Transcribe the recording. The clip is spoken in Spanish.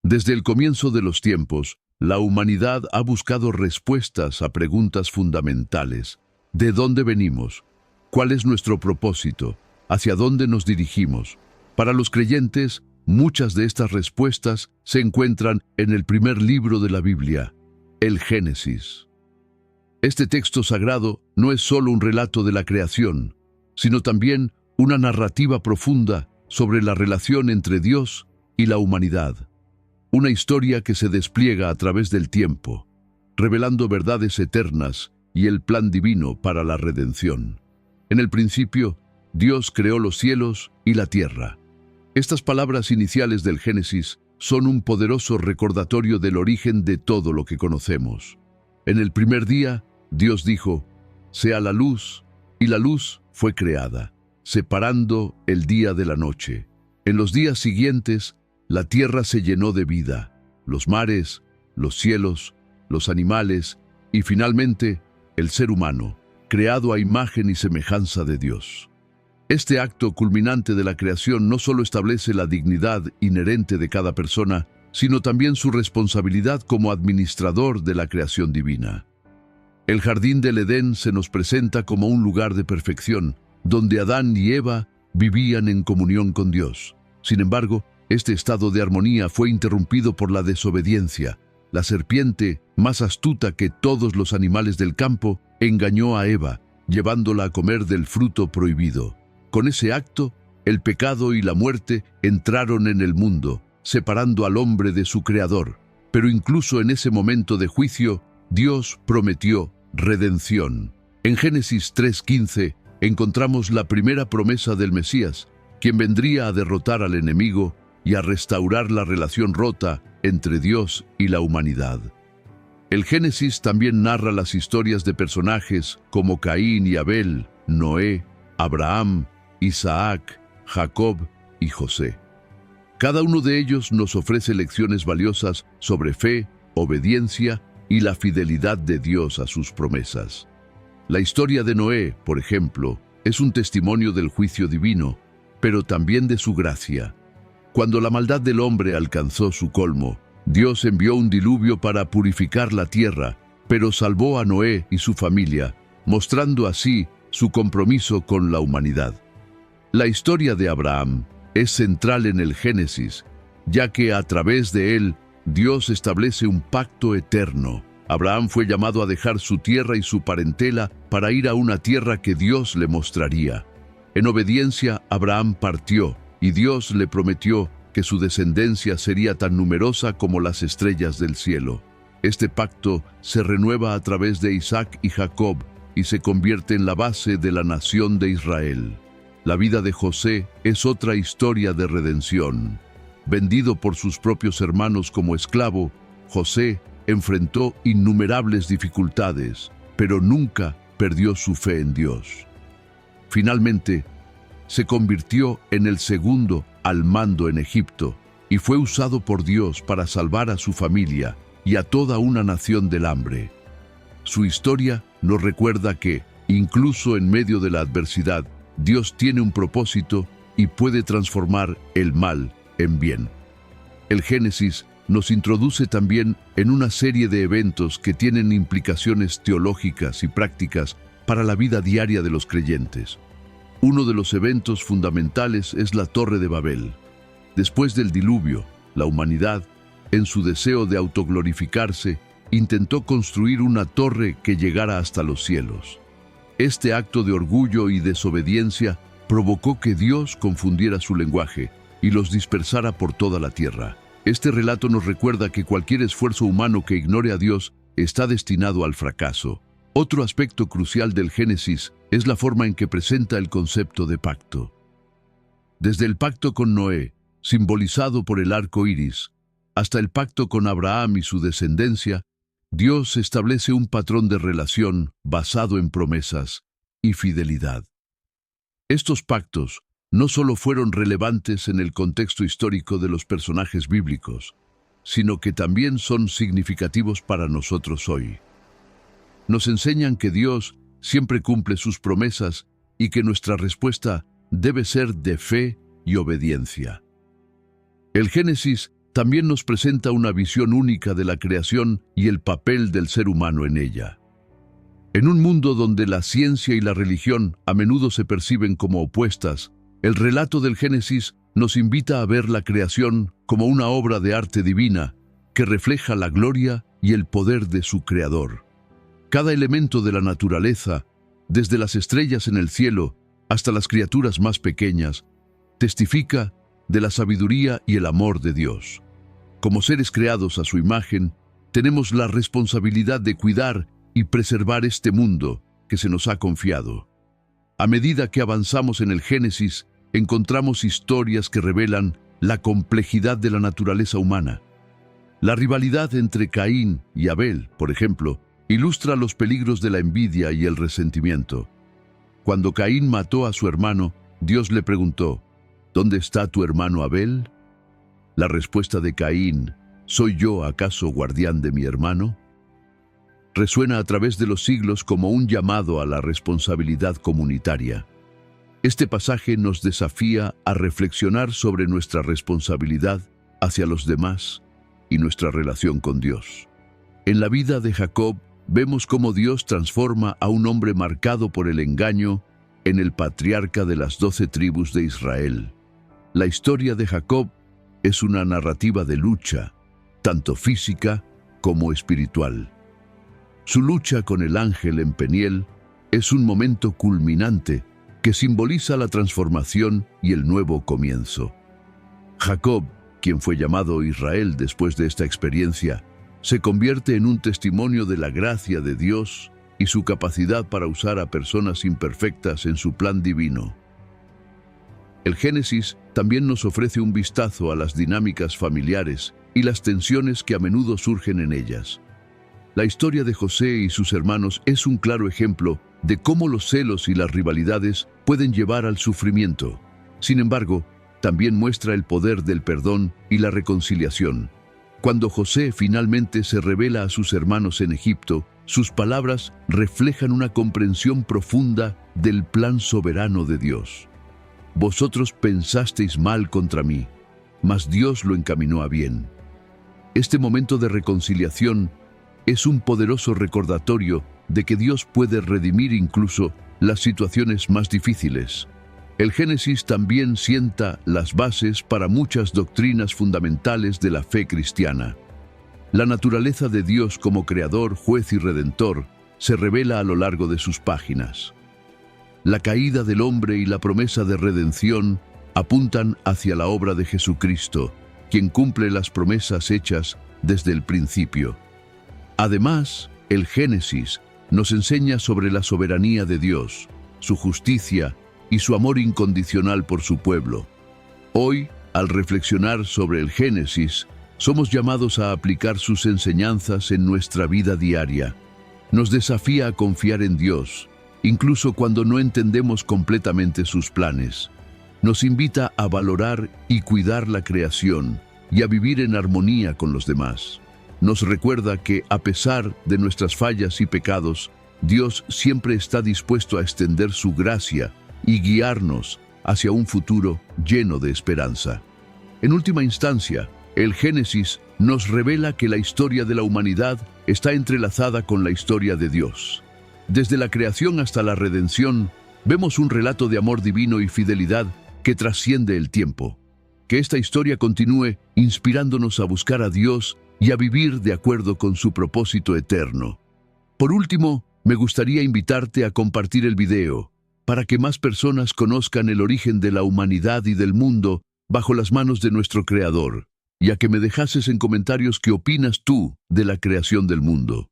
Desde el comienzo de los tiempos, la humanidad ha buscado respuestas a preguntas fundamentales. ¿De dónde venimos? ¿Cuál es nuestro propósito? ¿Hacia dónde nos dirigimos? Para los creyentes, muchas de estas respuestas se encuentran en el primer libro de la Biblia, el Génesis. Este texto sagrado no es solo un relato de la creación, sino también una narrativa profunda sobre la relación entre Dios y la humanidad. Una historia que se despliega a través del tiempo, revelando verdades eternas y el plan divino para la redención. En el principio, Dios creó los cielos y la tierra. Estas palabras iniciales del Génesis son un poderoso recordatorio del origen de todo lo que conocemos. En el primer día, Dios dijo, «Sea la luz», y la luz fue creada, separando el día de la noche. En los días siguientes, la tierra se llenó de vida, los mares, los cielos, los animales y finalmente el ser humano, creado a imagen y semejanza de Dios. Este acto culminante de la creación no solo establece la dignidad inherente de cada persona, sino también su responsabilidad como administrador de la creación divina. El jardín del Edén se nos presenta como un lugar de perfección, donde Adán y Eva vivían en comunión con Dios. Sin embargo, este estado de armonía fue interrumpido por la desobediencia. La serpiente, más astuta que todos los animales del campo, engañó a Eva, llevándola a comer del fruto prohibido. Con ese acto, el pecado y la muerte entraron en el mundo, separando al hombre de su Creador. Pero incluso en ese momento de juicio, Dios prometió redención. En Génesis 3:15 encontramos la primera promesa del Mesías, quien vendría a derrotar al enemigo y a restaurar la relación rota entre Dios y la humanidad. El Génesis también narra las historias de personajes como Caín y Abel, Noé, Abraham, Isaac, Jacob y José. Cada uno de ellos nos ofrece lecciones valiosas sobre fe, obediencia y la fidelidad de Dios a sus promesas. La historia de Noé, por ejemplo, es un testimonio del juicio divino, pero también de su gracia. Cuando la maldad del hombre alcanzó su colmo, Dios envió un diluvio para purificar la tierra, pero salvó a Noé y su familia, mostrando así su compromiso con la humanidad. La historia de Abraham es central en el Génesis, ya que a través de él, Dios establece un pacto eterno. Abraham fue llamado a dejar su tierra y su parentela para ir a una tierra que Dios le mostraría. En obediencia, Abraham partió, y Dios le prometió que su descendencia sería tan numerosa como las estrellas del cielo. Este pacto se renueva a través de Isaac y Jacob y se convierte en la base de la nación de Israel. La vida de José es otra historia de redención. Vendido por sus propios hermanos como esclavo, José enfrentó innumerables dificultades, pero nunca perdió su fe en Dios. Finalmente, se convirtió en el segundo al mando en Egipto y fue usado por Dios para salvar a su familia y a toda una nación del hambre. Su historia nos recuerda que, incluso en medio de la adversidad, Dios tiene un propósito y puede transformar el mal en bien. El Génesis nos introduce también en una serie de eventos que tienen implicaciones teológicas y prácticas para la vida diaria de los creyentes. Uno de los eventos fundamentales es la Torre de Babel. Después del diluvio, la humanidad, en su deseo de autoglorificarse, intentó construir una torre que llegara hasta los cielos. Este acto de orgullo y desobediencia provocó que Dios confundiera su lenguaje y los dispersara por toda la tierra. Este relato nos recuerda que cualquier esfuerzo humano que ignore a Dios está destinado al fracaso. Otro aspecto crucial del Génesis es la forma en que presenta el concepto de pacto. Desde el pacto con Noé, simbolizado por el arco iris, hasta el pacto con Abraham y su descendencia, Dios establece un patrón de relación basado en promesas y fidelidad. Estos pactos no solo fueron relevantes en el contexto histórico de los personajes bíblicos, sino que también son significativos para nosotros hoy. Nos enseñan que Dios siempre cumple sus promesas y que nuestra respuesta debe ser de fe y obediencia. El Génesis también nos presenta una visión única de la creación y el papel del ser humano en ella. En un mundo donde la ciencia y la religión a menudo se perciben como opuestas, el relato del Génesis nos invita a ver la creación como una obra de arte divina que refleja la gloria y el poder de su Creador. Cada elemento de la naturaleza, desde las estrellas en el cielo hasta las criaturas más pequeñas, testifica de la sabiduría y el amor de Dios. Como seres creados a su imagen, tenemos la responsabilidad de cuidar y preservar este mundo que se nos ha confiado. A medida que avanzamos en el Génesis, encontramos historias que revelan la complejidad de la naturaleza humana. La rivalidad entre Caín y Abel, por ejemplo, ilustra los peligros de la envidia y el resentimiento. Cuando Caín mató a su hermano, Dios le preguntó: ¿Dónde está tu hermano Abel? La respuesta de Caín: ¿soy yo acaso guardián de mi hermano? Resuena a través de los siglos como un llamado a la responsabilidad comunitaria. Este pasaje nos desafía a reflexionar sobre nuestra responsabilidad hacia los demás y nuestra relación con Dios. En la vida de Jacob vemos cómo Dios transforma a un hombre marcado por el engaño en el patriarca de las 12 tribus de Israel. La historia de Jacob es una narrativa de lucha, tanto física como espiritual. Su lucha con el ángel en Peniel es un momento culminante que simboliza la transformación y el nuevo comienzo. Jacob, quien fue llamado Israel después de esta experiencia, se convierte en un testimonio de la gracia de Dios y su capacidad para usar a personas imperfectas en su plan divino. El Génesis también nos ofrece un vistazo a las dinámicas familiares y las tensiones que a menudo surgen en ellas. La historia de José y sus hermanos es un claro ejemplo de cómo los celos y las rivalidades pueden llevar al sufrimiento. Sin embargo, también muestra el poder del perdón y la reconciliación. Cuando José finalmente se revela a sus hermanos en Egipto, sus palabras reflejan una comprensión profunda del plan soberano de Dios. Vosotros pensasteis mal contra mí, mas Dios lo encaminó a bien. Este momento de reconciliación es un poderoso recordatorio de que Dios puede redimir incluso las situaciones más difíciles. El Génesis también sienta las bases para muchas doctrinas fundamentales de la fe cristiana. La naturaleza de Dios como creador, juez y redentor se revela a lo largo de sus páginas. La caída del hombre y la promesa de redención apuntan hacia la obra de Jesucristo, quien cumple las promesas hechas desde el principio. Además, el Génesis nos enseña sobre la soberanía de Dios, su justicia y su amor incondicional por su pueblo. Hoy, al reflexionar sobre el Génesis, somos llamados a aplicar sus enseñanzas en nuestra vida diaria. Nos desafía a confiar en Dios, incluso cuando no entendemos completamente sus planes. Nos invita a valorar y cuidar la creación y a vivir en armonía con los demás. Nos recuerda que, a pesar de nuestras fallas y pecados, Dios siempre está dispuesto a extender su gracia y guiarnos hacia un futuro lleno de esperanza. En última instancia, el Génesis nos revela que la historia de la humanidad está entrelazada con la historia de Dios. Desde la creación hasta la redención, vemos un relato de amor divino y fidelidad que trasciende el tiempo. Que esta historia continúe inspirándonos a buscar a Dios y a vivir de acuerdo con su propósito eterno. Por último, me gustaría invitarte a compartir el video para que más personas conozcan el origen de la humanidad y del mundo bajo las manos de nuestro Creador, y a que me dejases en comentarios qué opinas tú de la creación del mundo.